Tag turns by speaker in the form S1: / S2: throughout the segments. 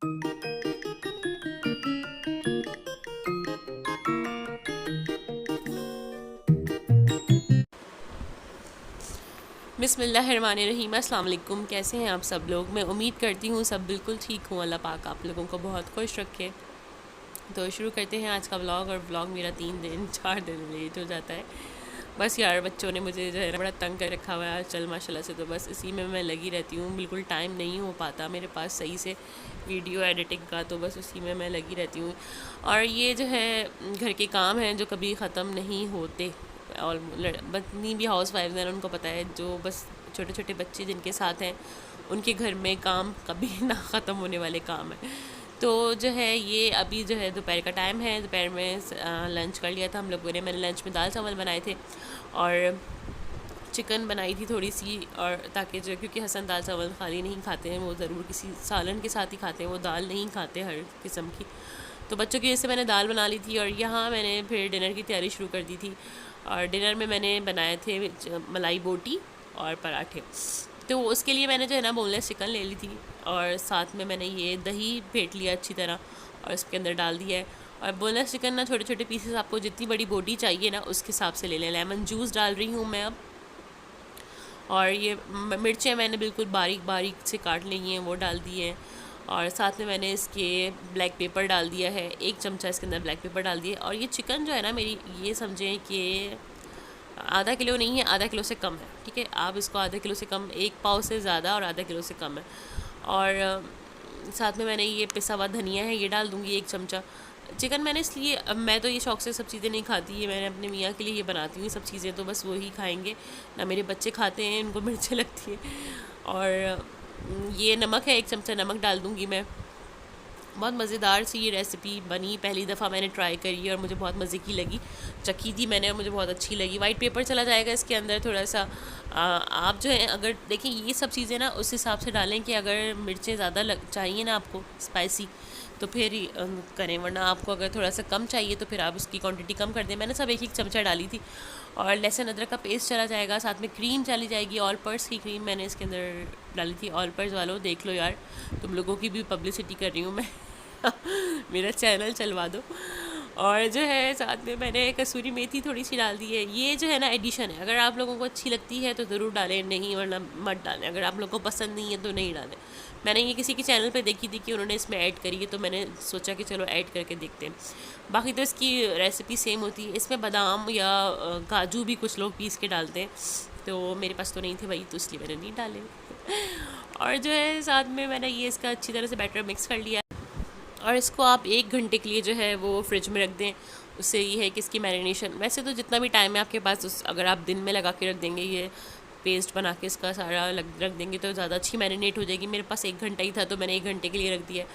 S1: बिस्मिल्लाहिर्रहमानिर्रहीम। अस्सलाम वालेकुम। कैसे हैं आप सब लोग? मैं उम्मीद करती हूँ सब बिल्कुल ठीक हूँ। अल्लाह पाक आप लोगों को बहुत खुश रखे। तो शुरू करते हैं आज का व्लॉग। और व्लॉग मेरा 3 दिन 4 दिन लेट हो जाता है। बस यार बच्चों ने मुझे जो है ना बड़ा तंग कर रखा हुआ है आजकल माशाल्लाह से। तो बस इसी में मैं लगी रहती हूँ। बिल्कुल टाइम नहीं हो पाता मेरे पास सही से वीडियो एडिटिंग का, तो बस उसी में मैं लगी रहती हूँ। और ये जो है घर के काम हैं जो कभी ख़त्म नहीं होते। और जितनी भी हाउस वाइफ हैं उनको पता है, जो बस छोटे छोटे बच्चे जिनके साथ हैं उनके घर में काम कभी ना ख़त्म होने वाले काम है। तो जो है ये अभी जो है दोपहर का टाइम है। दोपहर में लंच कर लिया था हम लोगों ने। मैंने लंच में दाल चावल बनाए थे और चिकन बनाई थी थोड़ी सी। और ताकि जो, क्योंकि हसन दाल चावल खाली नहीं खाते हैं, वो ज़रूर किसी सालन के साथ ही खाते हैं, वो दाल नहीं खाते हर किस्म की। तो बच्चों की वजह से मैंने दाल बना ली थी। और यहाँ मैंने फिर डिनर की तैयारी शुरू कर दी थी। और डिनर में मैंने बनाए थे मलाई बोटी और पराठे। तो उसके लिए मैंने जो है ना बोनलेस चिकन ले ली थी। और साथ में मैंने ये दही फेंट लिया अच्छी तरह और इसके अंदर डाल दिया है। और बोनलेस चिकन ना छोटे छोटे पीसेस, आपको जितनी बड़ी बोटी चाहिए ना उसके हिसाब से ले लें। लेमन जूस डाल रही हूँ मैं अब। और ये मिर्चें मैंने बिल्कुल बारीक बारीक से काट ली हैं, वो डाल दी हैं। और साथ में मैंने इसके ब्लैक पेपर डाल दिया है, 1 चमचा इसके अंदर ब्लैक पेपर डाल दिया। और ये चिकन जो है ना मेरी, ये समझें कि आधा किलो नहीं है, आधा किलो से कम है। ठीक है, आप इसको आधा किलो से कम, 1 पाव से ज़्यादा और आधा किलो से कम है। और साथ में मैंने ये पिसा हुआ धनिया है, ये डाल दूँगी 1 चमचा। चिकन मैंने इसलिए, अब मैं तो ये शौक से सब चीज़ें नहीं खाती, ये मैंने अपने मियाँ के लिए ये बनाती हूँ सब चीज़ें, तो बस वही खाएंगे ना। मेरे बच्चे खाते हैं, इनको मिर्चें लगती है। और ये नमक है, 1 चमचा नमक डाल दूँगी मैं। बहुत मज़ेदार सी ये रेसिपी बनी, पहली दफ़ा मैंने ट्राई करी और मुझे बहुत मज़े की लगी। चखी थी मैंने और मुझे बहुत अच्छी लगी। वाइट पेपर चला जाएगा इसके अंदर थोड़ा सा। आप जो है, अगर देखिए ये सब चीज़ें ना उस हिसाब से डालें कि अगर मिर्चें ज़्यादा चाहिए ना आपको स्पाइसी, तो फिर करें, वरना आपको अगर थोड़ा सा कम चाहिए तो फिर आप उसकी क्वांटिटी कम कर दें। मैंने सब 1 1 चमचा डाली थी। और लहसुन अदरक का पेस्ट चला जाएगा, साथ में क्रीम चली जाएगी। ऑल पर्स की क्रीम मैंने इसके अंदर डाली थी। ऑल पर्स वालों देख लो यार, तुम लोगों की भी पब्लिसिटी कर रही हूँ मैं मेरा चैनल चलवा दो। और जो है साथ में मैंने कसूरी मेथी थोड़ी सी डाल दी है। ये जो है ना एडिशन है, अगर आप लोगों को अच्छी लगती है तो ज़रूर डालें, नहीं वरना मत डालें। अगर आप लोगों को पसंद नहीं है तो नहीं डालें। मैंने ये किसी के चैनल पे देखी थी कि उन्होंने इसमें ऐड करी है, तो मैंने सोचा कि चलो ऐड करके देखते हैं। बाकी तो इसकी रेसिपी सेम होती है। इसमें बादाम या काजू भी कुछ लोग पीस के डालते हैं, तो मेरे पास तो नहीं थे भाई, तो इसलिए मैंने नहीं डाले। और जो है साथ में मैंने ये इसका अच्छी तरह से बैटर मिक्स कर लिया। और इसको आप 1 घंटे के लिए जो है वो फ्रिज में रख दें। उससे ये है कि इसकी मैरिनेशन, वैसे तो जितना भी टाइम है आपके पास, अगर आप दिन में लगा के रख देंगे, ये पेस्ट बना के इसका सारा रख देंगे, तो ज़्यादा अच्छी मैरिनेट हो जाएगी। मेरे पास 1 घंटा ही था तो मैंने 1 घंटे के लिए रख दिया।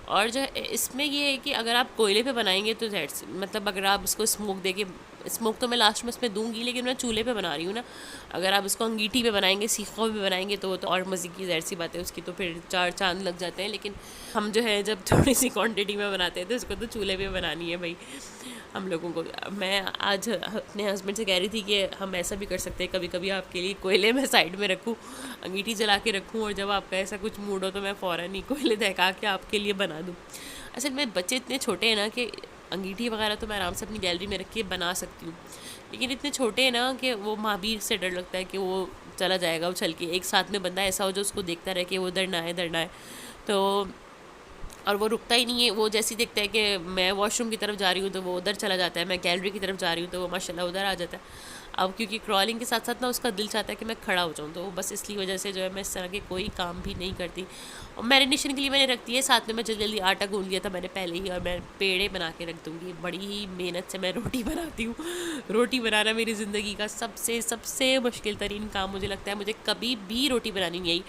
S1: और जो है इसमें ये है कि अगर आप कोयले पे बनाएंगे तो मतलब अगर आप इसको स्मोक देके, स्मोक तो मैं लास्ट में इसमें दूंगी, लेकिन मैं चूल्हे पे बना रही हूँ ना। अगर आप इसको अंगीठी पे बनाएंगे, सीखों पे बनाएंगे, तो वो तो और मज़े की ज़ाहिर सी बात है उसकी, तो फिर 4 चांद लग जाते हैं। लेकिन हम जो है जब थोड़ी सी क्वांटिटी में बनाते हैं तो इसको तो चूल्हे पे बनानी है भाई हम लोगों को। मैं आज अपने हस्बैंड से कह रही थी कि हम ऐसा भी कर सकते हैं कभी कभी, आपके लिए कोयले में साइड में रखूँ, अंगीठी जला के रखूँ, और जब आपका ऐसा कुछ मूड हो तो मैं फ़ौरन ही कोयले दहका के आपके लिए बना दूँ। असल में बच्चे इतने छोटे हैं ना कि अंगीठी वगैरह तो मैं आराम से अपनी गैलरी में रख के बना सकती हूँ, लेकिन इतने छोटे हैं ना कि वो महावीर से डर लगता है कि वो चला जाएगा उछल के। एक साथ में बंदा ऐसा हो जो उसको देखता रहे कि वो डरना है तो, और वो रुकता ही नहीं है। वो जैसे ही देखता है कि मैं वॉशरूम की तरफ जा रही हूँ तो वो उधर चला जाता है, मैं गैलरी की तरफ जा रही हूँ तो वो माशाल्लाह उधर आ जाता है। अब क्योंकि क्रॉलिंग के साथ साथ ना उसका दिल चाहता है कि मैं खड़ा हो जाऊँ, तो बस इसलिए वजह से जो है मैं इस तरह के कोई काम भी नहीं करती। और मैरिनेशन के लिए मैंने रख दिया है, साथ में मैं जल्दी जल्दी आटा गूंद लिया था मैंने पहले ही, और मैं पेड़े बना के रख दूँगी। बड़ी ही मेहनत से मैं रोटी बनाती हूँ। रोटी बनाना मेरी ज़िंदगी का सबसे सबसे मुश्किल तरीन काम मुझे लगता है। मुझे कभी भी रोटी बनानी नहीं आई।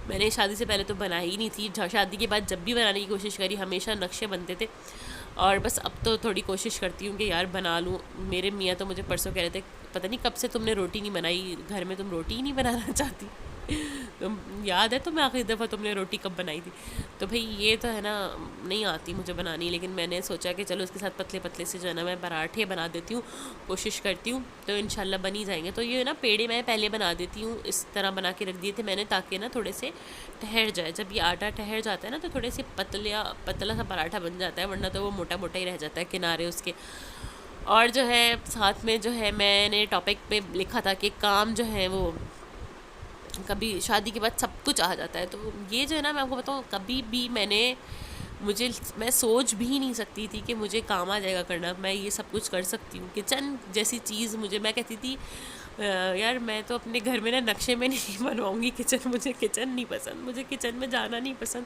S1: मैंने शादी से पहले तो बनाई ही नहीं थी, शादी के बाद जब भी बनाने की कोशिश करी हमेशा नक्शे बनते थे। और बस अब तो थोड़ी कोशिश करती हूँ कि यार बना लूँ। मेरे मियाँ तो मुझे परसों कह रहे थे, पता नहीं कब से तुमने रोटी नहीं बनाई, घर में तुम रोटी ही नहीं बनाना चाहती। तुम याद है तुम्हें आखिरी दफ़ा तुमने रोटी कब बनाई थी? तो भाई ये तो है ना, नहीं आती मुझे बनानी, लेकिन मैंने सोचा कि चलो इसके साथ पतले पतले से जो है ना मैं पराठे बना देती हूँ, कोशिश करती हूँ तो इंशाल्लाह बन ही जाएंगे। तो ये ना पेड़े मैं पहले बना देती हूँ, इस तरह बना के रख दिए थे मैंने ताकि ना थोड़े से ठहर जाए। जब ये आटा ठहर जाता है ना तो थोड़े से पतला सा पराठा बन जाता है, वरना तो वो मोटा मोटा ही रह जाता है किनारे उसके। और जो है साथ में जो है मैंने टॉपिक पे लिखा था कि काम जो है वो कभी शादी के बाद सब कुछ आ जाता है। तो ये जो है ना मैं आपको बताऊँ, कभी भी मैं सोच भी नहीं सकती थी कि मुझे काम आ जाएगा करना, मैं ये सब कुछ कर सकती हूँ। किचन जैसी चीज़ मैं कहती थी यार मैं तो अपने घर में ना नक्शे में नहीं बनवाऊँगी किचन, मुझे किचन नहीं पसंद, मुझे किचन में जाना नहीं पसंद,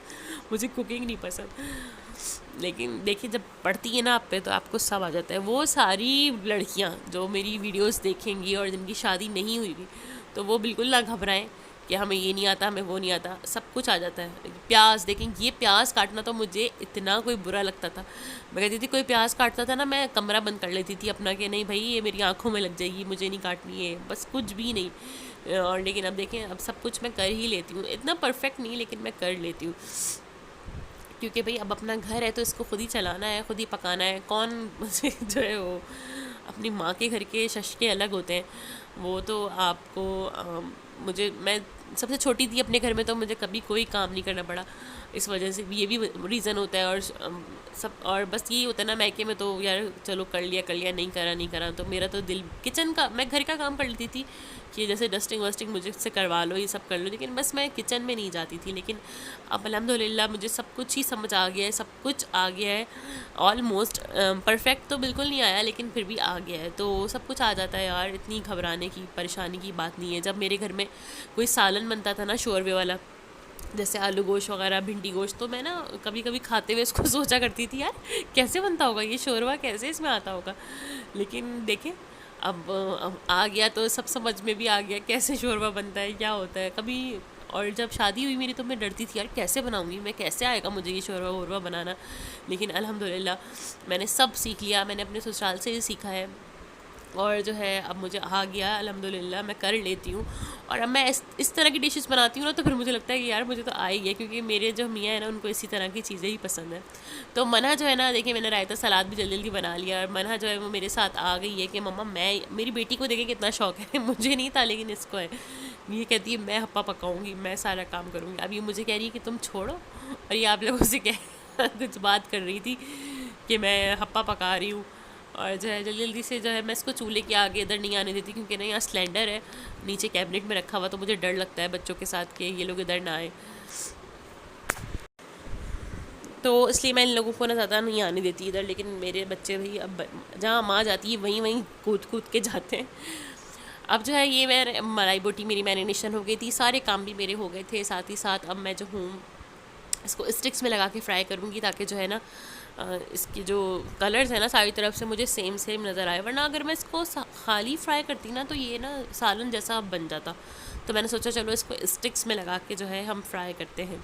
S1: मुझे कुकिंग नहीं पसंद। लेकिन देखिए जब पढ़ती है ना आप पे तो आपको सब आ जाता है। वो सारी लड़कियाँ जो मेरी वीडियोस देखेंगी और जिनकी शादी नहीं हुई थी, तो वो बिल्कुल ना घबराएं कि हमें ये नहीं आता, हमें वो नहीं आता, सब कुछ आ जाता है। प्याज देखें, ये प्याज काटना तो मुझे इतना कोई बुरा लगता था। मैं कहती थी कोई प्याज काटता था ना, मैं कमरा बंद कर लेती थी अपना कि नहीं भाई ये मेरी आंखों में लग जाएगी, मुझे नहीं काटनी है, बस कुछ भी नहीं। और लेकिन अब देखें, अब सब कुछ मैं कर ही लेती हूँ, इतना परफेक्ट नहीं लेकिन मैं कर लेती हूँ। क्योंकि भाई अब अपना घर है तो इसको खुद ही चलाना है, खुद ही पकाना है। कौन मुझे जो है वो अपनी माँ के घर के शशके अलग होते हैं, वो तो आपको मैं सबसे छोटी थी अपने घर में तो मुझे कभी कोई काम नहीं करना पड़ा। इस वजह से ये भी रीज़न होता है। और सब और बस यही होता है ना, मैके में तो यार चलो कर लिया, नहीं करा तो मेरा तो दिल किचन का, मैं घर का काम कर लेती थी कि जैसे डस्टिंग वस्टिंग मुझे से करवा लो, ये सब कर लो, लेकिन बस मैं किचन में नहीं जाती थी। लेकिन अब अल्हम्दुलिल्लाह मुझे सब कुछ ही समझ आ गया है, सब कुछ आ गया है ऑलमोस्ट। परफेक्ट तो बिल्कुल नहीं आया लेकिन फिर भी आ गया है, तो सब कुछ आ जाता है यार, इतनी घबराने की परेशानी की बात नहीं है। जब मेरे घर में कोई सालन बनता था ना शोरवे वाला, जैसे आलू गोश्त वगैरह, भिंडी गोश्त, तो मैं ना कभी कभी खाते हुए इसको सोचा करती थी यार कैसे बनता होगा ये शोरवा, कैसे इसमें आता होगा। लेकिन देखें अब आ गया तो सब समझ में भी आ गया कैसे शोरवा बनता है, क्या होता है कभी। और जब शादी हुई मेरी तो मैं डरती थी यार कैसे बनाऊंगी मैं, कैसे आएगा मुझे ये शोरवा वोरवा बनाना। लेकिन अल्हम्दुलिल्लाह मैंने सब सीख लिया, मैंने अपने ससुराल से ही सीखा है। और जो है अब मुझे आ गया अल्हम्दुलिल्लाह, मैं कर लेती हूँ। और अब मैं इस तरह की डिशेस बनाती हूँ ना तो फिर मुझे लगता है कि यार मुझे तो आ ही गया, क्योंकि मेरे जो मियाँ है ना उनको इसी तरह की चीज़ें ही पसंद है। तो मना जो है ना, देखिए मैंने रायता सलाद भी जल्दी जल्दी बना लिया, और मना जो है वो मेरे साथ आ गई है कि मम्मा मेरी बेटी को देखे कितना शौक है मुझे नहीं था लेकिन इसको है। ये कहती है मैं हप्पा पकाऊंगी, मैं सारा काम करूँगी। अब ये मुझे कह रही है कि तुम छोड़ो, और ये आप लोगों से कह कुछ बात कर रही थी कि मैं हप्पा पका रही हूँ। और जो है जल्दी जल्दी से जो है मैं इसको चूल्हे के आगे इधर नहीं आने देती, क्योंकि ना यहाँ सिलेंडर है नीचे कैबिनेट में रखा हुआ, तो मुझे डर लगता है बच्चों के साथ कि ये लोग इधर ना आए, तो इसलिए मैं इन लोगों को ना ज़्यादा नहीं आने देती इधर। लेकिन मेरे बच्चे भी अब जहाँ माँ जाती है वहीं वहीं कूद कूद के जाते हैं। अब जो है ये मैं मलाई बोटी मेरी मैरिनेशन हो गई थी, सारे काम भी मेरे हो गए थे। साथ ही साथ अब मैं जो हूँ इसको स्टिक्स में लगा के फ्राई करूँगी, ताकि जो है ना इसकी जो कलर्स है ना सारी तरफ से मुझे सेम सेम नज़र आए। वरना अगर मैं इसको खाली फ्राई करती ना तो ये ना सालन जैसा बन जाता। तो मैंने सोचा चलो इसको स्टिक्स में लगा के जो है हम फ्राई करते हैं।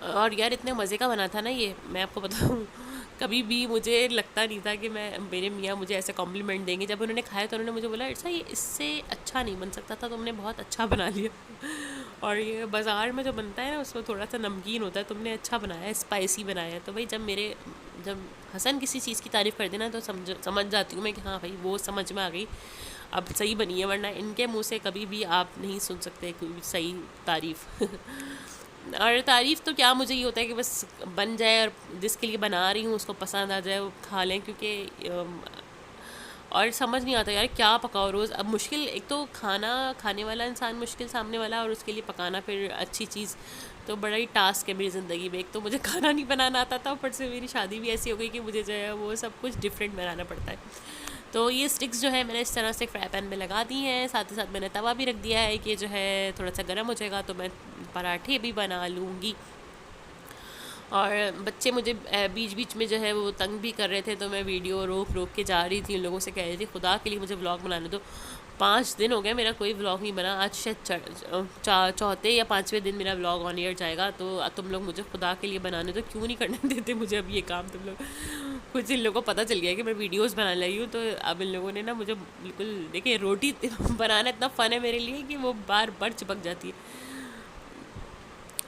S1: और यार इतने मज़े का बना था ना ये, मैं आपको बताऊँ कभी भी मुझे लगता नहीं था कि मेरे मियाँ मुझे ऐसे कॉम्प्लीमेंट देंगे। जब उन्होंने खाया तो उन्होंने मुझे बोला ऐसा ये इससे अच्छा नहीं बन सकता था, तुमने बहुत अच्छा बना लिया और ये बाज़ार में जो बनता है ना उसमें थोड़ा सा नमकीन होता है, तुमने अच्छा बनाया है, स्पाइसी बनाया है। तो भाई जब हसन किसी चीज़ की तारीफ़ कर देना तो समझ जाती हूँ मैं कि हाँ भाई वो समझ में आ गई, अब सही बनी है। वरना इनके मुँह से कभी भी आप नहीं सुन सकते कोई सही तारीफ़ और तारीफ़ तो क्या, मुझे ये होता है कि बस बन जाए और जिसके लिए बना रही हूँ उसको पसंद आ जाए, वो खा लें। क्योंकि और समझ नहीं आता यार क्या पकाओ रोज़। अब मुश्किल, एक तो खाना खाने वाला इंसान मुश्किल सामने वाला, और उसके लिए पकाना फिर अच्छी चीज़, तो बड़ा ही टास्क है मेरी ज़िंदगी में। एक तो मुझे खाना नहीं बनाना आता था, ऊपर से मेरी शादी भी ऐसी हो गई कि मुझे जो है वो सब कुछ डिफरेंट बनाना पड़ता है। तो ये स्टिक्स जो है मैंने इस तरह से फ्राई पैन में लगा दी हैं। साथ ही साथ मैंने तवा भी रख दिया है कि जो है थोड़ा सा गर्म हो जाएगा तो मैं पराठे भी बना लूँगी। और बच्चे मुझे बीच बीच में जो है वो तंग भी कर रहे थे, तो मैं वीडियो रोक रोक के जा रही थी, उन लोगों से कह रही थी खुदा के लिए मुझे व्लॉग बनाने दो। 5 दिन हो गए मेरा कोई व्लॉग नहीं बना। आज शायद चौथे या पाँचवें दिन मेरा व्लॉग ऑन एयर जाएगा। तो तुम लोग मुझे खुदा के लिए बनाने तो क्यों नहीं करने देते मुझे अब ये काम तुम लोग। कुछ इन लोगों को पता चल गया है कि मैं वीडियोस बनाने लगी हूँ, तो अब इन लोगों ने ना मुझे बिल्कुल, देखिए रोटी बनाना इतना फ़न है मेरे लिए कि वो बार बार चिपक जाती है।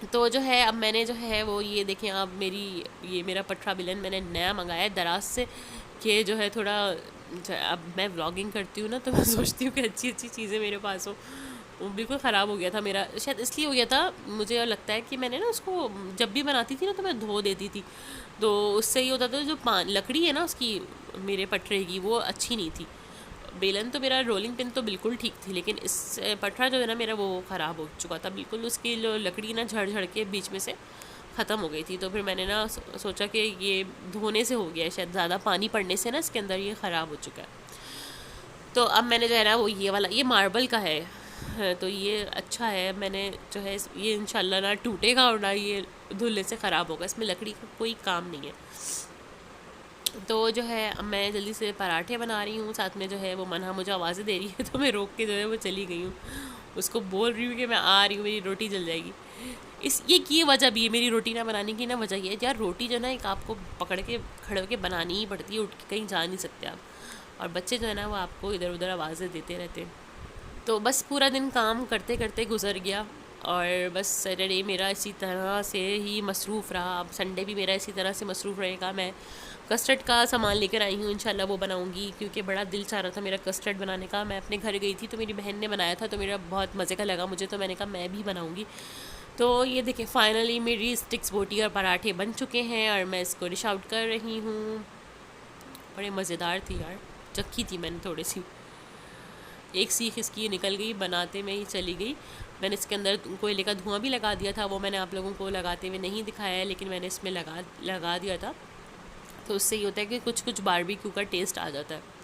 S1: तो जो है अब मैंने जो है वो ये देखें, अब ये मेरा पटरा बिलन मैंने नया मंगाया है दराज से, कि जो है थोड़ा अब मैं व्लॉगिंग करती हूँ ना, तो मैं सोचती हूँ कि अच्छी अच्छी चीज़ें मेरे पास हो। वो बिल्कुल ख़राब हो गया था मेरा, शायद इसलिए हो गया था। मुझे लगता है कि मैंने ना उसको जब भी बनाती थी ना तो मैं धो देती थी, तो उससे ये होता था जो लकड़ी है ना उसकी, मेरे पटरे की, वो अच्छी नहीं थी। बेलन तो मेरा, रोलिंग पिन तो बिल्कुल ठीक थी, लेकिन इस पटरा जो है ना मेरा वो ख़राब हो चुका था बिल्कुल। उसकी लकड़ी ना झड़ झड़ के बीच में से ख़त्म हो गई थी। तो फिर मैंने ना सोचा कि ये धोने से हो गया है, शायद ज़्यादा पानी पड़ने से ना इसके अंदर ये ख़राब हो चुका है। तो अब मैंने जो है ना वो ये वाला, ये मार्बल का है, तो ये अच्छा है। मैंने जो है ये इंशाल्लाह ना टूटेगा और ना ये धुलने से ख़राब होगा, इसमें लकड़ी का कोई काम नहीं है। तो जो है अब मैं जल्दी से पराठे बना रही हूँ, साथ में जो है वो मन्हा मुझे आवाज़ें दे रही है, तो मैं रोक के जो है वो चली गई हूँ, उसको बोल रही हूँ कि मैं आ रही हूँ, मेरी रोटी जल जाएगी। इस ये की वजह भी है मेरी रोटी ना बनाने की, ना वजह ये है यार, रोटी जो ना एक आपको पकड़ के खड़े होके बनानी ही पड़ती है, उठ के कहीं जा नहीं सकते आप। और बच्चे जो है ना वो आपको इधर उधर आवाज़ें देते रहते हैं। तो बस पूरा दिन काम करते करते गुजर गया, और बस सैटरडे मेरा इसी तरह से ही मसरूफ़ रहा। अब संडे भी मेरा इसी तरह से मसरूफ़ रहेगा। मैं कस्टर्ड का सामान लेकर आई हूँ, इंशाल्लाह वो बनाऊँगी, क्योंकि बड़ा दिल चाह रहा था मेरा कस्टर्ड बनाने का। मैं अपने घर गई थी तो मेरी बहन ने बनाया था, तो मेरा बहुत मज़े का लगा मुझे, तो मैंने कहा मैं भी बनाऊँगी। तो ये देखिए फाइनली मेरी स्टिक्स बोटी और पराठे बन चुके हैं, और मैं इसको डिश आउट कर रही हूँ। बड़े मज़ेदार थी यार, चखी थी मैंने थोड़ी सी, एक सीख इसकी निकल गई, बनाते में ही चली गई। मैंने इसके अंदर कोयले का धुआं भी लगा दिया था, वो मैंने आप लोगों को लगाते हुए नहीं दिखाया है, लेकिन मैंने इसमें लगा दिया था। तो उससे ये होता है कि कुछ कुछ बारबेक्यू का टेस्ट आ जाता है।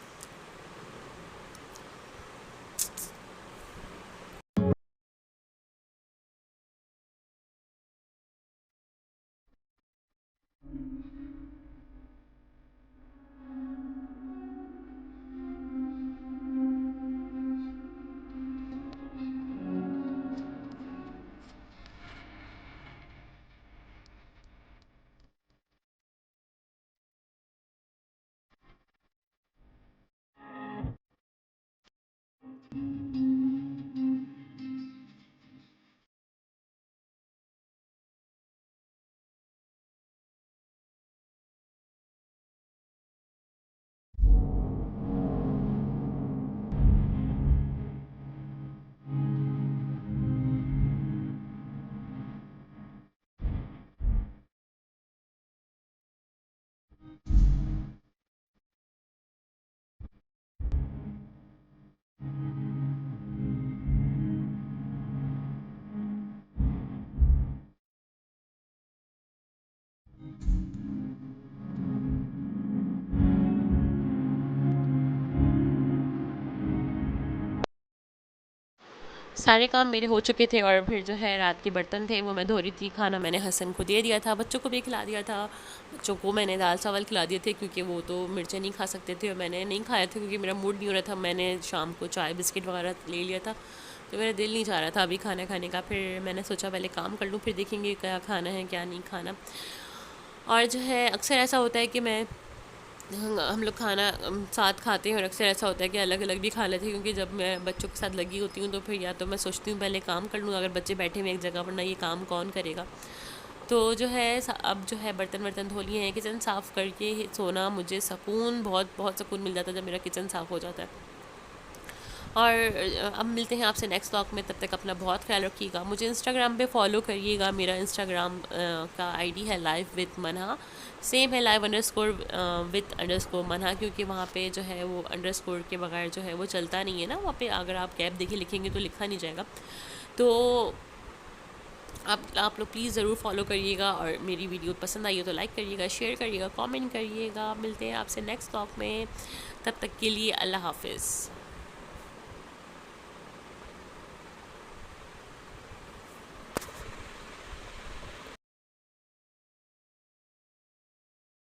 S1: सारे काम मेरे हो चुके थे, और फिर जो है रात के बर्तन थे वो मैं धो रही थी। खाना मैंने हसन को दे दिया था, बच्चों को भी खिला दिया था। बच्चों को मैंने दाल चावल खिला दिए थे, क्योंकि वो तो मिर्चें नहीं खा सकते थे, और मैंने नहीं खाया था क्योंकि मेरा मूड नहीं हो रहा था। मैंने शाम को चाय बिस्किट वगैरह ले लिया था, तो मेरा दिल नहीं चाह रहा था अभी खाना खाने का। फिर मैंने सोचा पहले काम कर लूँ, फिर देखेंगे क्या खाना है क्या नहीं खाना। और जो है अक्सर ऐसा होता है कि हम लोग खाना साथ खाते हैं, और अक्सर ऐसा होता है कि अलग अलग भी खा लेते हैं, क्योंकि जब मैं बच्चों के साथ लगी होती हूँ तो फिर या तो मैं सोचती हूँ पहले काम कर लूँ, अगर बच्चे बैठे हुए एक जगह, वरना ये काम कौन करेगा। तो जो है अब जो है बर्तन वर्तन धो लिए हैं, किचन साफ़ करके सोना, मुझे सुकून, बहुत बहुत सुकून मिल जाता है जब मेरा किचन साफ़ हो जाता है। और अब मिलते हैं आपसे नेक्स्ट व्लॉग में, तब तक अपना बहुत ख्याल रखिएगा। मुझे इंस्टाग्राम पे फॉलो करिएगा, मेरा इंस्टाग्राम का आईडी है लाइव विद मन्हा, सेम है लाइव अंडरस्कोर विद अंडरस्कोर मन्हा, क्योंकि वहाँ पे जो है वो अंडरस्कोर के बगैर जो है वो चलता नहीं है ना, वहाँ पे अगर आप गैप देखे लिखेंगे तो लिखा नहीं जाएगा। तो आप लोग प्लीज़ ज़रूर फॉलो करिएगा, और मेरी वीडियो पसंद आई हो तो लाइक करिएगा, शेयर करिएगा, कमेंट करिएगा। मिलते हैं आपसे नेक्स्ट व्लॉग में, तब तक के लिए अल्लाह हाफिज़।